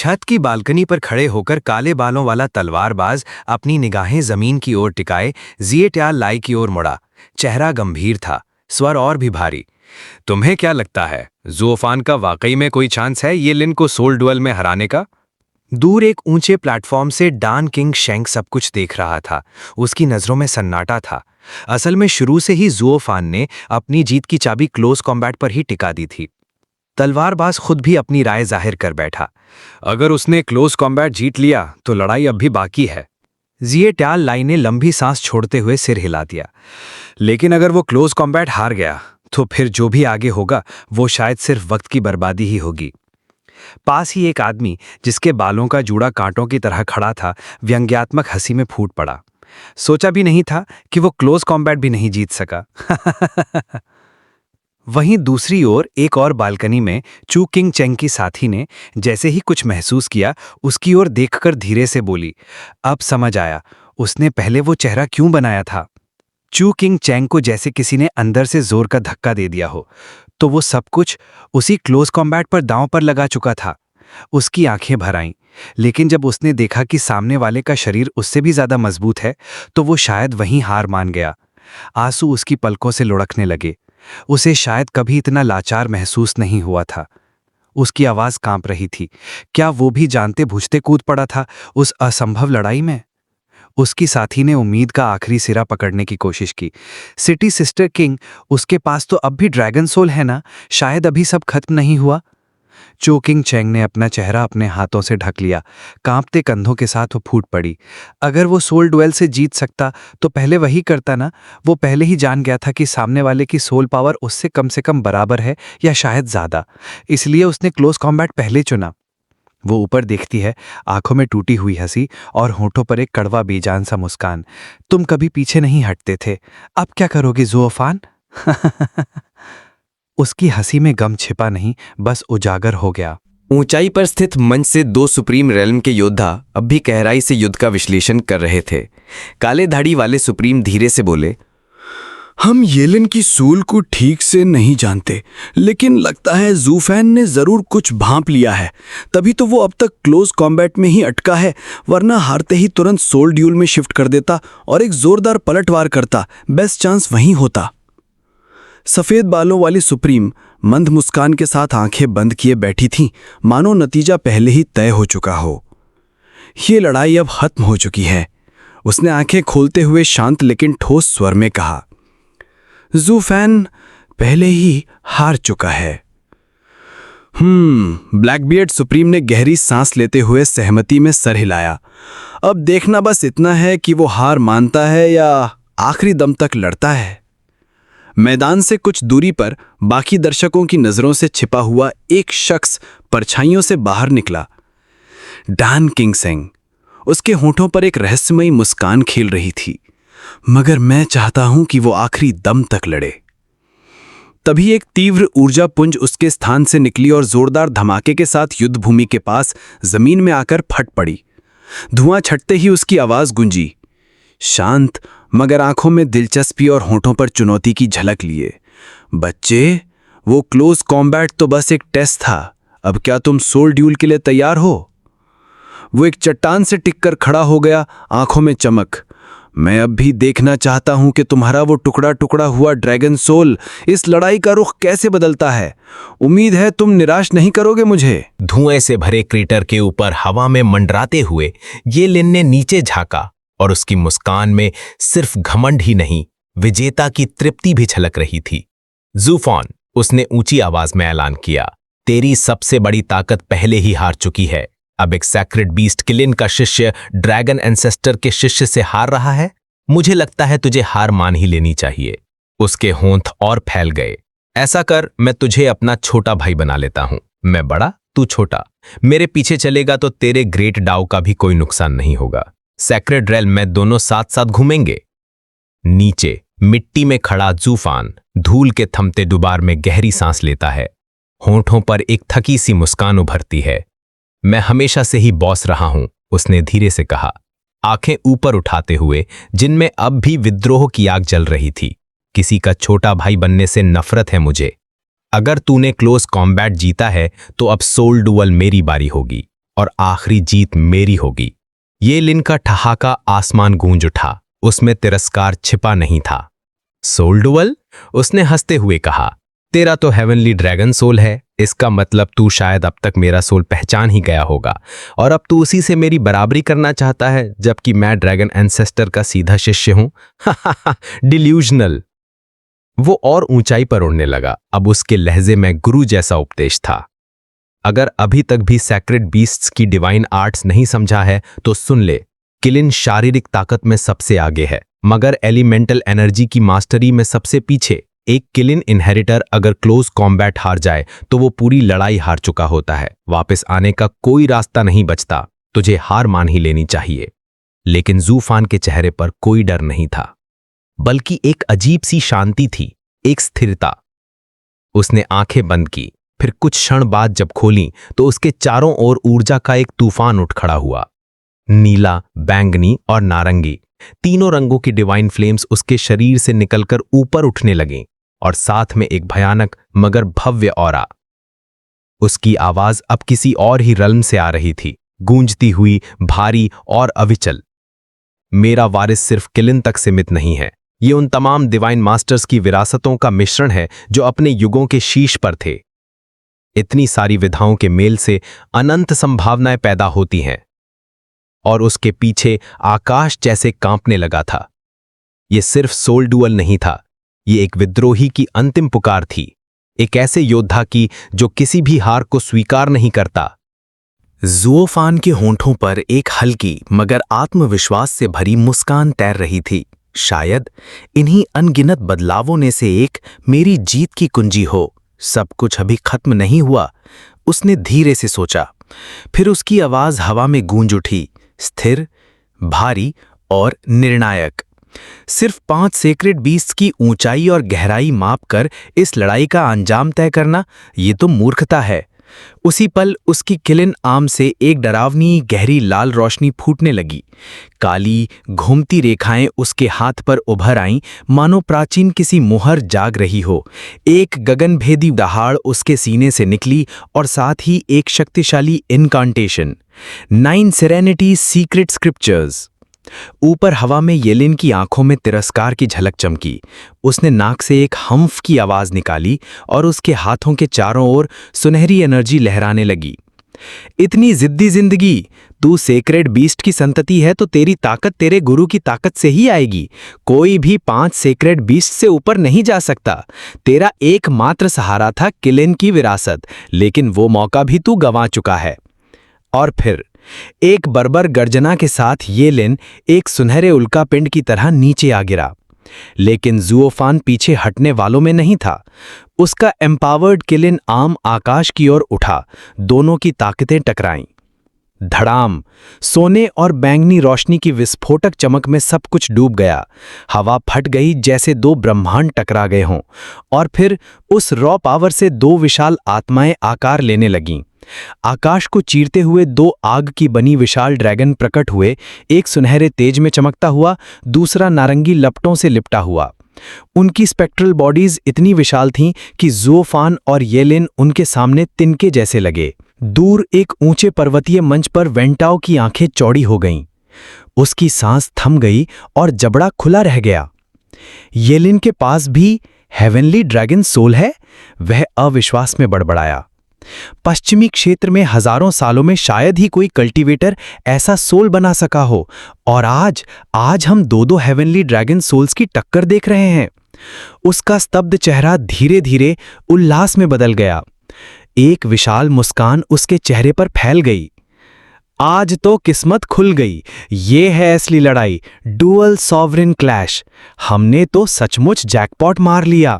छत की बालकनी पर खड़े होकर काले बालों वाला तलवारबाज अपनी निगाहें जमीन की ओर टिकाए जिएट्याल लाई की ओर मुड़ा। चेहरा गंभीर था, स्वर और भी भारी। तुम्हें क्या लगता है, ज़ुओफान का वाकई में कोई चांस है ये लिन को सोल डुअल में हराने का? दूर एक ऊंचे प्लेटफॉर्म से डान किंग शेंग सब कुछ देख रहा था। उसकी नजरों में सन्नाटा था। असल में शुरू से ही ज़ुओफान ने अपनी जीत की चाबी क्लोज कॉम्बैट पर ही टिका दी थी। तलवारबाज खुद भी अपनी राय जाहिर कर बैठा। अगर उसने क्लोज कॉम्बैट जीत लिया तो लड़ाई अब भी बाकी है। जिएट्याल लाई ने लंबी सांस छोड़ते हुए सिर हिला दिया। लेकिन अगर वो क्लोज कॉम्बैट हार गया तो फिर जो भी आगे होगा वो शायद सिर्फ वक्त की बर्बादी ही होगी। पास ही एक आदमी जिसके बालों का जूड़ा कांटों की तरह खड़ा था, व्यंग्यात्मक हंसी में फूट पड़ा। सोचा भी नहीं था कि वो क्लोज कॉम्बैट भी नहीं जीत सका। वहीं दूसरी ओर एक और बालकनी में चू किंग चेंग की साथी ने जैसे ही कुछ महसूस किया, उसकी ओर देखकर धीरे से बोली। अब समझ आया उसने पहले वो चेहरा क्यों बनाया था। चू किंग चेंग को जैसे किसी ने अंदर से जोर का धक्का दे दिया हो, तो वो सब कुछ उसी क्लोज कॉम्बैट पर दांव पर लगा चुका था। उसकी आंखें भर आईं, लेकिन जब उसने देखा कि सामने वाले का शरीर उससे भी ज्यादा मजबूत है, तो वो शायद वहीं हार मान गया। आंसू उसकी पलकों से लुढ़कने लगे। उसे शायद कभी इतना लाचार महसूस नहीं हुआ था। उसकी आवाज कांप रही थी। क्या वो भी जानते बूझते कूद पड़ा था उस असंभव लड़ाई में? उसकी साथी ने उम्मीद का आखिरी सिरा पकड़ने की कोशिश की। सिटी सिस्टर किंग, उसके पास तो अब भी ड्रैगन सोल है ना, शायद अभी सब खत्म नहीं हुआ। चू किंग चेंग ने अपना चेहरा अपने हाथों से ढक लिया। कांपते कंधों के साथ वो फूट पड़ी। अगर वो सोल डुएल से जीत सकता तो पहले वही करता ना। वो पहले ही जान गया था कि सामने वाले की सोल पावर उससे कम बराबर है या शायद ज्यादा। इसलिए उसने क्लोज कॉम्बैट पहले चुना। वो ऊपर देखती है, आंखों में टूटी हुई हंसी और होठों पर एक कड़वा बेजान सा मुस्कान। तुम कभी पीछे नहीं हटते थे, अब क्या करोगे ज़ुओफान? उसकी हंसी में गम छिपा नहीं, बस उजागर हो गया। ऊंचाई पर स्थित मंच से दो सुप्रीम रेल्म के योद्धा अब भी गहराई से युद्ध का विश्लेषण कर रहे थे। काले धाड़ी वाले सुप्रीम धीरे से बोले, हम येलिन की सूल को ठीक से नहीं जानते, लेकिन लगता है ज़ुओफान ने जरूर कुछ भांप लिया है, तभी तो वो अब तक क्लोज कॉम्बैट में ही अटका है। वरना हारते ही तुरंत सोल ड्यूल में शिफ्ट कर देता और एक जोरदार पलटवार करता। बेस्ट चांस वहीं होता। सफेद बालों वाली सुप्रीम मंद मुस्कान के साथ आंखें बंद किए बैठी थीं, मानो नतीजा पहले ही तय हो चुका हो। ये लड़ाई अब खत्म हो चुकी है, उसने आंखें खोलते हुए शांत लेकिन ठोस स्वर में कहा। ज़ुओफान पहले ही हार चुका है। ब्लैकबियर्ड सुप्रीम ने गहरी सांस लेते हुए सहमति में सर हिलाया। अब देखना बस इतना है कि वो हार मानता है या आखिरी दम तक लड़ता है। मैदान से कुछ दूरी पर बाकी दर्शकों की नजरों से छिपा हुआ एक शख्स परछाइयों से बाहर निकला। डान किंग शेंग। उसके होठों पर एक रहस्यमयी मुस्कान खेल रही थी। मगर मैं चाहता हूं कि वो आखिरी दम तक लड़े। तभी एक तीव्र ऊर्जा पुंज उसके स्थान से निकली और जोरदार धमाके के साथ युद्ध भूमि के पास जमीन में आकर फट पड़ी। धुआं छटते ही उसकी आवाज गूंजी, शांत मगर आंखों में दिलचस्पी और होठों पर चुनौती की झलक लिए। बच्चे, वो क्लोज कॉम्बैट तो बस एक टेस्ट था। अब क्या तुम सोल ड्यूल के लिए तैयार हो? वो एक चट्टान से टिककर खड़ा हो गया, आंखों में चमक। मैं अब भी देखना चाहता हूं कि तुम्हारा वो टुकड़ा टुकड़ा हुआ ड्रैगन सोल इस लड़ाई का रुख कैसे बदलता है। उम्मीद है तुम निराश नहीं करोगे मुझे। धुएं से भरे क्रेटर के ऊपर हवा में मंडराते हुए ये लिन ने नीचे झांका और उसकी मुस्कान में सिर्फ घमंड ही नहीं, विजेता की तृप्ति भी झलक रही थी। ज़ुओफान, उसने ऊंची आवाज में ऐलान किया, तेरी सबसे बड़ी ताकत पहले ही हार चुकी है। अब एक सैक्रेड बीस्ट किलिन का शिष्य ड्रैगन एंसेस्टर के शिष्य से हार रहा है। मुझे लगता है तुझे हार मान ही लेनी चाहिए। उसके होंठ और फैल गए। ऐसा कर, मैं तुझे अपना छोटा भाई बना लेता हूं। मैं बड़ा, तू छोटा। मेरे पीछे चलेगा तो तेरे ग्रेट डाउ का भी कोई नुकसान नहीं होगा। सैक्रेड रेल में दोनों साथ साथ घूमेंगे। नीचे मिट्टी में खड़ा ज़ुओफान धूल के थमते दुबार में गहरी सांस लेता है। होंठों पर एक थकी सी मुस्कान उभरती है। मैं हमेशा से ही बॉस रहा हूं, उसने धीरे से कहा, आंखें ऊपर उठाते हुए जिनमें अब भी विद्रोह की आग जल रही थी। किसी का छोटा भाई बनने से नफरत है मुझे। अगर तूने क्लोज कॉम्बैट जीता है तो अब सोल डुअल मेरी बारी होगी और आखिरी जीत मेरी होगी। ये लिन का ठहाका आसमान गूंज उठा, उसमें तिरस्कार छिपा नहीं था। Soul dual? उसने हंसते हुए कहा, तेरा तो हेवनली ड्रैगन सोल है, इसका मतलब तू शायद अब तक मेरा सोल पहचान ही गया होगा और अब तू उसी से मेरी बराबरी करना चाहता है, जबकि मैं ड्रैगन एंसेस्टर का सीधा शिष्य हूं। डिल्यूजनल। वो और ऊंचाई पर उड़ने लगा। अब उसके लहजे में गुरु जैसा उपदेश था। अगर अभी तक भी सैक्रेड बीस्ट्स की डिवाइन आर्ट्स नहीं समझा है तो सुन ले। किलिन शारीरिक ताकत में सबसे आगे है, मगर एलिमेंटल एनर्जी की मास्टरी में सबसे पीछे। एक किलिन इनहेरिटर अगर क्लोज कॉम्बैट हार जाए तो वो पूरी लड़ाई हार चुका होता है, वापस आने का कोई रास्ता नहीं बचता। तुझे हार मान ही लेनी चाहिए। लेकिन ज़ूफान के चेहरे पर कोई डर नहीं था, बल्कि एक अजीब सी शांति थी, एक स्थिरता। उसने आंखें बंद की, फिर कुछ क्षण बाद जब खोली तो उसके चारों ओर ऊर्जा का एक तूफान उठ खड़ा हुआ। नीला, बैंगनी और नारंगी, तीनों रंगों की डिवाइन फ्लेम्स उसके शरीर से निकलकर ऊपर उठने लगीं और साथ में एक भयानक मगर भव्य ऑरा। उसकी आवाज अब किसी और ही रल्म से आ रही थी, गूंजती हुई, भारी और अविचल। मेरा वारिस सिर्फ किलिन तक सीमित नहीं है, ये उन तमाम डिवाइन मास्टर्स की विरासतों का मिश्रण है जो अपने युगों के शीर्ष पर थे। इतनी सारी विधाओं के मेल से अनंत संभावनाएं पैदा होती हैं। और उसके पीछे आकाश जैसे कांपने लगा था। ये सिर्फ सोल डुअल नहीं था, ये एक विद्रोही की अंतिम पुकार थी, एक ऐसे योद्धा की जो किसी भी हार को स्वीकार नहीं करता। ज़ूफान के होंठों पर एक हल्की मगर आत्मविश्वास से भरी मुस्कान तैर रही थी। शायद इन्हीं अनगिनत बदलावों में से एक मेरी जीत की कुंजी हो। सब कुछ अभी खत्म नहीं हुआ, उसने धीरे से सोचा। फिर उसकी आवाज हवा में गूंज उठी, स्थिर, भारी और निर्णायक। सिर्फ 5 सेक्रेड बीस्ट्स की ऊंचाई और गहराई मापकर इस लड़ाई का अंजाम तय करना, ये तो मूर्खता है। उसी पल उसकी किलिन आर्म से एक डरावनी गहरी लाल रोशनी फूटने लगी। काली घूमती रेखाएं उसके हाथ पर उभर आईं, मानो प्राचीन किसी मुहर जाग रही हो। एक गगनभेदी दहाड़ उसके सीने से निकली और साथ ही एक शक्तिशाली इनकांटेशन, 9 सेरेनिटी सीक्रेट स्क्रिप्चर्स। ऊपर हवा में येलिन की आंखों में तिरस्कार की झलक चमकी। उसने नाक से एक हम्फ की आवाज निकाली और उसके हाथों के चारों ओर सुनहरी एनर्जी लहराने लगी। इतनी जिद्दी जिंदगी, तू सेक्रेड बीस्ट की संतति है तो तेरी ताकत तेरे गुरु की ताकत से ही आएगी। कोई भी 5 सेक्रेड बीस्ट से ऊपर नहीं जा सकता। तेरा एकमात्र सहारा था किलिन की विरासत, लेकिन वो मौका भी तू गंवा चुका है। और फिर एक बर्बर गर्जना के साथ येलिन एक सुनहरे उल्कापिंड की तरह नीचे आ गिरा। लेकिन ज़ूफान पीछे हटने वालों में नहीं था। उसका एम्पावर्ड किलिन आर्म आकाश की ओर उठा, दोनों की ताकतें टकराईं। धड़ाम, सोने और बैंगनी रोशनी की विस्फोटक चमक में सब कुछ डूब गया। हवा फट गई जैसे 2 ब्रह्मांड टकरा गए हों, और फिर उस रॉ पावर से 2 विशाल आत्माएं आकार लेने लगीं। आकाश को चीरते हुए 2 आग की बनी विशाल ड्रैगन प्रकट हुए, एक सुनहरे तेज में चमकता हुआ, दूसरा नारंगी लपटों से लिपटा हुआ। उनकी स्पेक्ट्रल बॉडीज इतनी विशाल थीं कि ज़ूफान और येलिन उनके सामने तिनके जैसे लगे। दूर एक ऊंचे पर्वतीय मंच पर वेंटाओ की आंखें चौड़ी हो गईं। उसकी सांस थम गई और जबड़ा खुला रह गया। येलिन के पास भी हेवनली ड्रैगन सोल है? वह अविश्वास में बड़बड़ाया। पश्चिमी क्षेत्र में हजारों सालों में शायद ही कोई कल्टीवेटर ऐसा सोल बना सका हो, और आज हम 2 हेवनली ड्रैगन सोल्स की टक्कर देख रहे हैं। उसका स्तब्ध चेहरा धीरे धीरे उल्लास में बदल गया। एक विशाल मुस्कान उसके चेहरे पर फैल गई। आज तो किस्मत खुल गई। ये है असली लड़ाई, डुअल सॉवरेन क्लैश। हमने तो सचमुच जैकपॉट मार लिया।